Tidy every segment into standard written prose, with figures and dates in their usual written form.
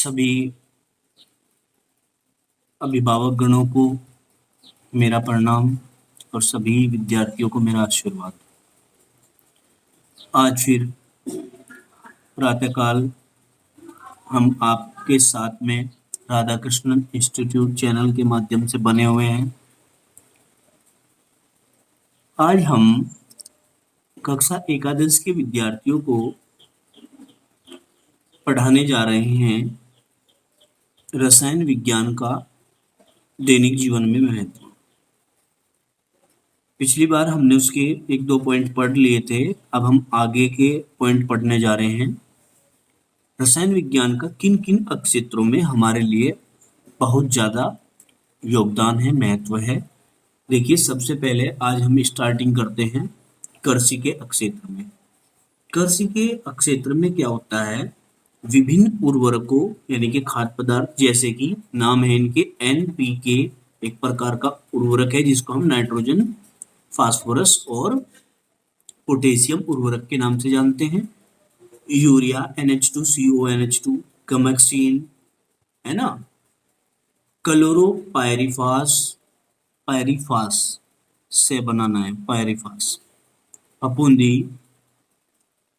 सभी अभिभावक गणों को मेरा प्रणाम और सभी विद्यार्थियों को मेरा आशीर्वाद। आज फिर प्रातःकाल हम आपके साथ में राधा कृष्णन इंस्टीट्यूट चैनल के माध्यम से बने हुए हैं। आज हम कक्षा एकादश के विद्यार्थियों को पढ़ाने जा रहे हैं रसायन विज्ञान का दैनिक जीवन में महत्व। पिछली बार हमने उसके एक दो पॉइंट पढ़ लिए थे, अब हम आगे के पॉइंट पढ़ने जा रहे हैं। रसायन विज्ञान का किन किन क्षेत्रों में हमारे लिए बहुत ज्यादा योगदान है, महत्व है। देखिए, सबसे पहले आज हम स्टार्टिंग करते हैं कृषि के क्षेत्र में। कृषि के क्षेत्र में क्या होता है, विभिन्न उर्वरकों यानी कि खाद्य पदार्थ, जैसे कि नाम है इनके NPK, एक प्रकार का उर्वरक है जिसको हम नाइट्रोजन, फास्फोरस और पोटेशियम उर्वरक के नाम से जानते हैं। यूरिया NH2CONH2, गमेक्सिन है ना, क्लोरोपायरीफास, पायरीफास से बनाना है पायरीफास, फफूंदी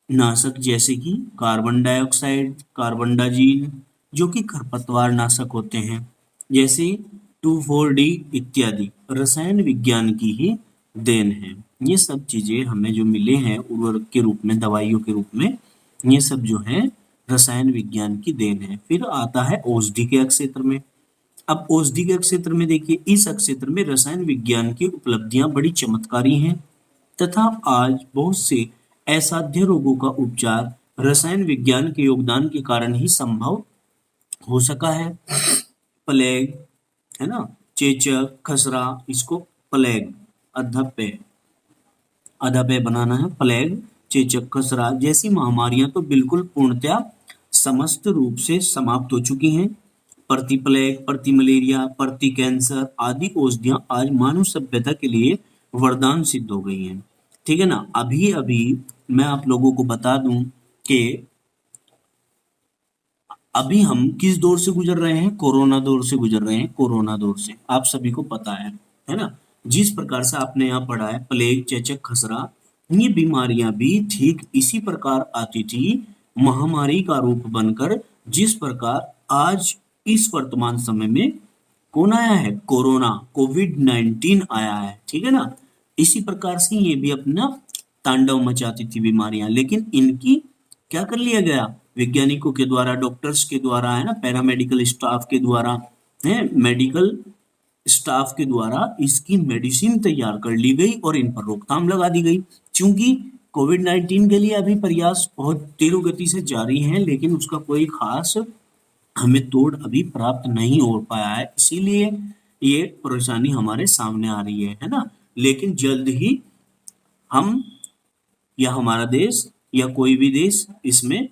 नाशक जैसे कि कार्बन डाइऑक्साइड, कार्बनडाजिन जो कि खरपतवार नाशक होते हैं, जैसे 2,4-D इत्यादि रसायन विज्ञान की ही देन है। ये सब चीजें हमें जो मिले हैं उर्वरक के रूप में, दवाइयों के रूप में, ये सब जो है रसायन विज्ञान की देन है। फिर आता है औषधि के क्षेत्र में। अब औषधि के क्षेत्र में देखिए, इस क्षेत्र में रसायन विज्ञान की उपलब्धियां बड़ी चमत्कारी हैं तथा आज बहुत से असाध्य रोगों का उपचार रसायन विज्ञान के योगदान के कारण ही संभव हो सका है। प्लेग है ना, चेचक, खसरा, इसको प्लेग अधपे बनाना है। प्लेग, चेचक, खसरा जैसी महामारियां तो बिल्कुल पूर्णतया समस्त रूप से समाप्त हो चुकी हैं। प्रति प्लेग, प्रति मलेरिया, प्रति कैंसर आदि औषधियां आज मानव सभ्यता के लिए वरदान सिद्ध हो गई हैं। ठीक है ना। अभी अभी मैं आप लोगों को बता दूं कि अभी हम किस दौर से गुजर रहे हैं, कोरोना दौर से गुजर रहे हैं। कोरोना दौर से आप सभी को पता है ना। जिस प्रकार से आपने यहाँ पढ़ा है, प्लेग, चेचक, खसरा, ये बीमारियां भी ठीक इसी प्रकार आती थी, महामारी का रूप बनकर, जिस प्रकार आज इस वर्तमान समय में कौन आया है, कोरोना, कोविड-19 आया है। ठीक है ना। इसी प्रकार से ये भी अपना तांडव मचाती थी बीमारियां, लेकिन इनकी क्या कर लिया गया, वैज्ञानिकों के द्वारा, डॉक्टर्स के द्वारा, है ना, पैरामेडिकल स्टाफ के द्वारा, है मेडिकल स्टाफ के द्वारा इसकी मेडिसिन तैयार कर ली गई और इन पर रोकथाम लगा दी गई। क्योंकि कोविड-19 के लिए अभी प्रयास बहुत तेज गति से जारी है, लेकिन उसका कोई खास हमें तोड़ अभी प्राप्त नहीं हो पाया है, इसीलिए ये परेशानी हमारे सामने आ रही है ना। लेकिन जल्द ही हम या हमारा देश या कोई भी देश इसमें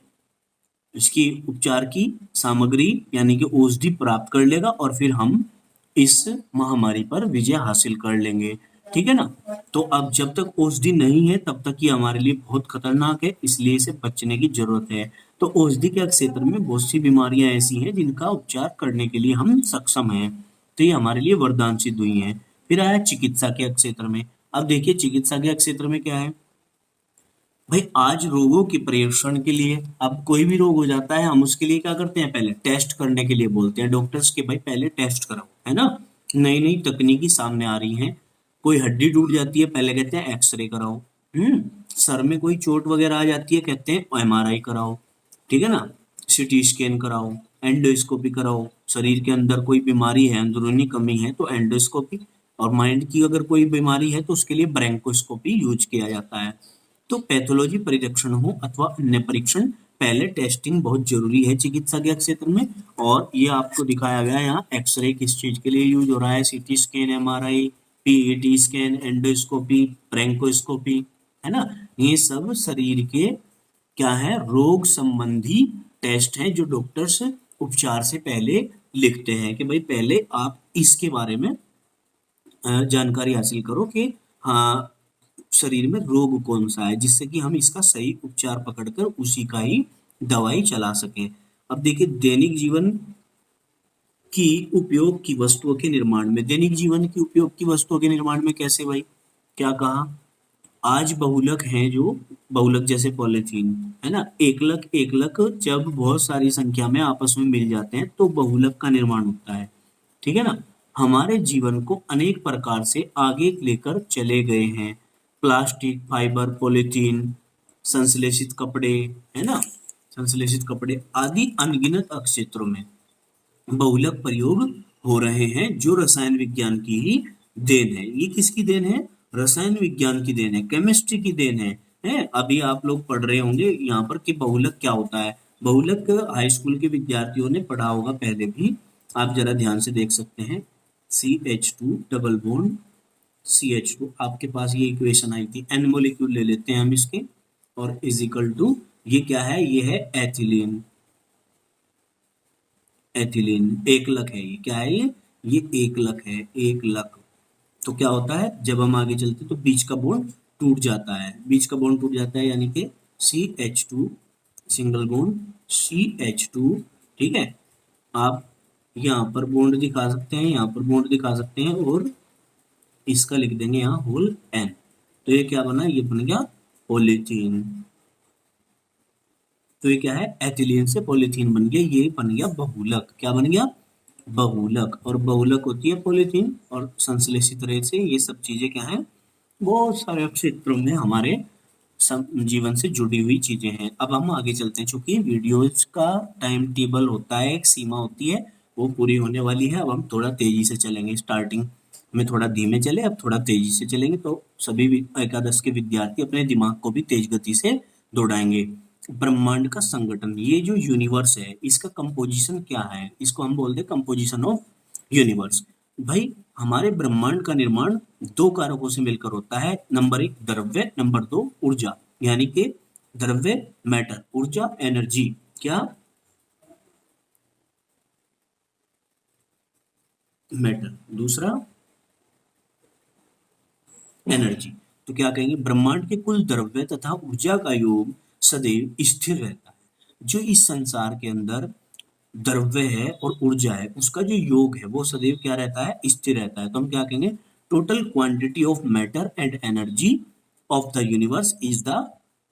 इसकी उपचार की सामग्री यानी कि औषधि प्राप्त कर लेगा और फिर हम इस महामारी पर विजय हासिल कर लेंगे। ठीक है ना। तो अब जब तक औषधि नहीं है तब तक ये हमारे लिए बहुत खतरनाक है, इसलिए इसे बचने की जरूरत है। तो औषधि के क्षेत्र में बहुत सी बीमारियां ऐसी हैं जिनका उपचार करने के लिए हम सक्षम हैं, तो ये हमारे लिए वरदान सिद्ध हुई हैं। फिर आया चिकित्सा के क्षेत्र में। अब देखिए, चिकित्सा के क्षेत्र में क्या है भाई, आज रोगों के परीक्षण के लिए, अब कोई भी रोग हो जाता है, हम उसके लिए क्या करते हैं, पहले टेस्ट करने के लिए बोलते हैं डॉक्टर्स के, भाई पहले टेस्ट कराओ, है ना। नई नई तकनीकी सामने आ रही हैं। कोई हड्डी टूट जाती है, पहले कहते हैं एक्सरे कराओ। सर में कोई चोट वगैरह आ जाती है, कहते हैं MRI कराओ। ठीक है ना, CT स्कैन कराओ, एंडोस्कोपी कराओ। शरीर के अंदर कोई बीमारी है, अंदरूनी कमी है तो एंडोस्कोपी, और माइंड की अगर कोई बीमारी है तो उसके लिए ब्रैंकोस्कोपी यूज किया जाता है। तो पैथोलॉजी परीक्षण हो अथवा अन्य परीक्षण, पहले टेस्टिंग बहुत जरूरी है चिकित्सा के क्षेत्र में। और ये आपको दिखाया गया यहाँ एक्सरे किस चीज के लिए यूज हो रहा है, CT scan, MRI, PET scan, endoscopy, bronchoscopy, है ना। ये सब शरीर के क्या है, रोग संबंधी टेस्ट है जो डॉक्टर्स उपचार से पहले लिखते हैं कि भाई पहले आप इसके बारे में जानकारी हासिल करो कि हाँ शरीर में रोग कौन सा है, जिससे कि हम इसका सही उपचार पकड़कर उसी का ही दवाई चला सकें। अब देखिए दैनिक जीवन की उपयोग की वस्तुओं के निर्माण में, दैनिक जीवन की उपयोग की वस्तुओं के निर्माण में कैसे भाई, क्या कहा, आज बहुलक हैं जो, बहुलक जैसे पॉलिथीन, है ना, एकलक एकलक जब बहुत सारी संख्या में आपस में मिल जाते हैं तो बहुलक का निर्माण होता है, ठीक है ना। हमारे जीवन को अनेक प्रकार से आगे लेकर चले गए हैं, प्लास्टिक, फाइबर, पॉलिथीन, संश्लेषित कपड़े, है ना, संश्लेषित कपड़े आदि अनगिनत क्षेत्रों में बहुलक प्रयोग हो रहे हैं जो रसायन विज्ञान की ही देन है। ये किसकी देन है, रसायन विज्ञान की देन है, केमिस्ट्री की देन है। अभी आप लोग पढ़ रहे होंगे यहाँ पर कि बहुलक क्या होता है। बहुलक हाई स्कूल के विद्यार्थियों ने पढ़ा होगा पहले भी, आप जरा ध्यान से देख सकते हैं। CH2 डबल बॉन्ड CH2, आपके पास ये इक्वेशन आई थी, एन मोलिक्यूल ले लेते हैं हम इसके, और इजिकल टू ये क्या है, ये है एथिलीन, एथिलीन एकलक है, ये क्या है, ये एकलक है, एकलक। तो क्या होता है जब हम आगे चलते तो बीच का बॉन्ड टूट जाता है, बीच का बॉन्ड टूट जाता है यानी कि CH2 सिंगल बॉन्ड CH2, ठीक है। आप यहाँ पर बॉन्ड दिखा सकते हैं, यहाँ पर बॉन्ड दिखा सकते हैं, और इसका लिख देंगे यहाँ होल N। तो ये क्या बना, ये बन गया पॉलीथीन। तो ये क्या है, एथिलीन से पॉलीथीन बन गया, ये बन गया बहुलक। क्या बन गया, बहुलक। और बहुलक होती है पॉलीथीन, और संश्लेषित रेत से ये सब चीजें क्या है, बहुत सारे क्षेत्रों में हमारे जीवन से जुड़ी हुई चीजें हैं। अब हम आगे चलते हैं, चूंकि वीडियोज का टाइम टेबल होता है, एक सीमा होती है, वो पूरी होने वाली है। अब हम थोड़ा तेजी से चलेंगे, स्टार्टिंग में थोड़ा धीमे चले, अब थोड़ा तेजी से चलेंगे, तो सभी एकादश के विद्यार्थी अपने दिमाग को भी तेज गति से दौड़ाएंगे। ब्रह्मांड का संगठन, ये जो यूनिवर्स है इसका कंपोजिशन क्या है, इसको हम बोलते हैं कंपोजिशन ऑफ यूनिवर्स। भाई हमारे ब्रह्मांड का निर्माण दो कारकों से मिलकर होता है, नंबर 1 द्रव्य, नंबर 2 ऊर्जा। यानी कि द्रव्य मैटर, ऊर्जा एनर्जी, क्या मैटर, दूसरा एनर्जी। तो क्या कहेंगे, ब्रह्मांड के कुल द्रव्य तथा ऊर्जा का योग सदैव स्थिर रहता है। जो इस संसार के अंदर द्रव्य है और ऊर्जा है, उसका जो योग है वो सदैव क्या रहता है, स्थिर रहता है। तो हम क्या कहेंगे, total quantity of matter and energy of the universe is the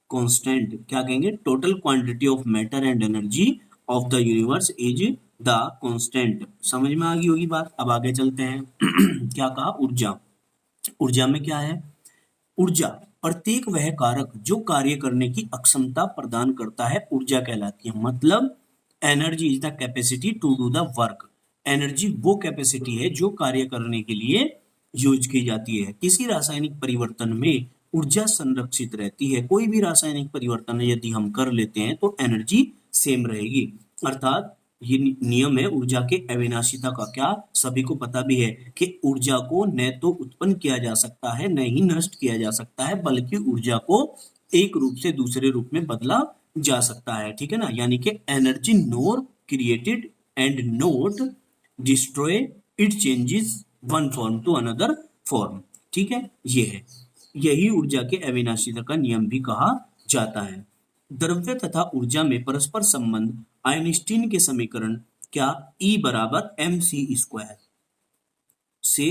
constant. क्या कहेंगे, total quantity of matter and energy of the universe is the constant. समझ में आ गई होगी बात। अब आगे चलते हैं क्या कहा, ऊर्जा। ऊर्जा में क्या है, ऊर्जा प्रत्येक वह कारक जो कार्य करने की अक्षमता प्रदान करता है ऊर्जा कहलाती है। मतलब energy is the capacity to do the work. Energy वो कैपेसिटी है जो कार्य करने के लिए यूज की जाती है। किसी रासायनिक परिवर्तन में ऊर्जा संरक्षित रहती है। कोई भी रासायनिक परिवर्तन यदि हम कर लेते हैं तो एनर्जी सेम रहेगी। अर्थात ये नियम है ऊर्जा के अविनाशिता का। क्या सभी को पता भी है कि ऊर्जा को न तो उत्पन्न किया जा सकता है न ही नष्ट किया जा सकता है, बल्कि ऊर्जा को एक रूप से दूसरे रूप में बदला जा सकता है, ठीक है ना। यानी कि energy nor created and not destroy, it changes one form to another form, ठीक है। ये है, यही ऊर्जा के अविनाशिता का नियम भी कहा जाता है। द्रव्य तथा ऊर्जा में परस्पर संबंध आइंस्टीन के समीकरण क्या E बराबर mc² से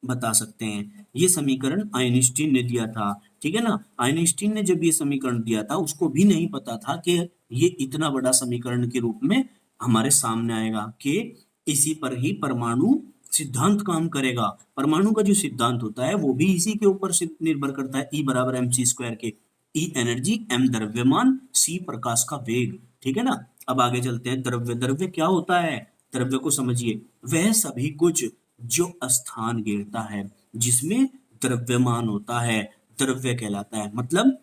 बता सकते हैं। ये समीकरण आइंस्टीन ने दिया था, ठीक है ना। आइंस्टीन ने जब ये समीकरण दिया था उसको भी नहीं पता था कि ये इतना बड़ा समीकरण के रूप में हमारे सामने आएगा, कि इसी पर ही परमाणु सिद्धांत काम करेगा। परमाणु का जो सिद्धांत होता है वो भी इसी के ऊपर निर्भर करता है, E बराबर mc² के। E एनर्जी, m द्रव्यमान, c प्रकाश का वेग, ठीक है ना। अब आगे चलते हैं, द्रव्य। द्रव्य क्या होता है, द्रव्य को समझिए, वह सभी कुछ जो स्थान घेरता है, जिसमें द्रव्यमान होता है, द्रव्य कहलाता है। मतलब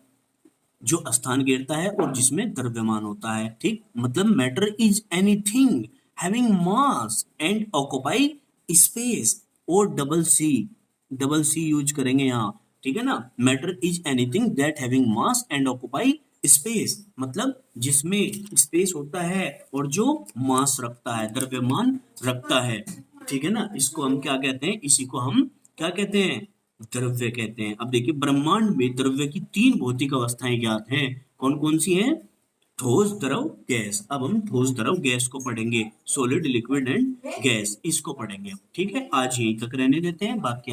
जो स्थान घेरता है और जिसमें द्रव्यमान होता है, ठीक। मतलब matter is anything having mass and occupy space, और डबल सी यूज करेंगे यहाँ, ठीक है ना। Matter is anything that having mass and occupy space, मतलब जिसमें स्पेस होता है और जो मास रखता है, द्रव्यमान रखता है, ठीक है ना। इसको हम क्या कहते हैं, इसी को हम क्या कहते हैं, द्रव्य कहते हैं। अब देखिए ब्रह्मांड में द्रव्य की 3 भौतिक अवस्थाएं ज्ञात हैं। कौन कौन सी हैं, ठोस द्रव गैस। अब हम ठोस द्रव गैस को पढ़ेंगे, सॉलिड लिक्विड एंड गैस, इसको पढ़ेंगे। ठीक है, आज यहीं तक रहने देते हैं, बाकी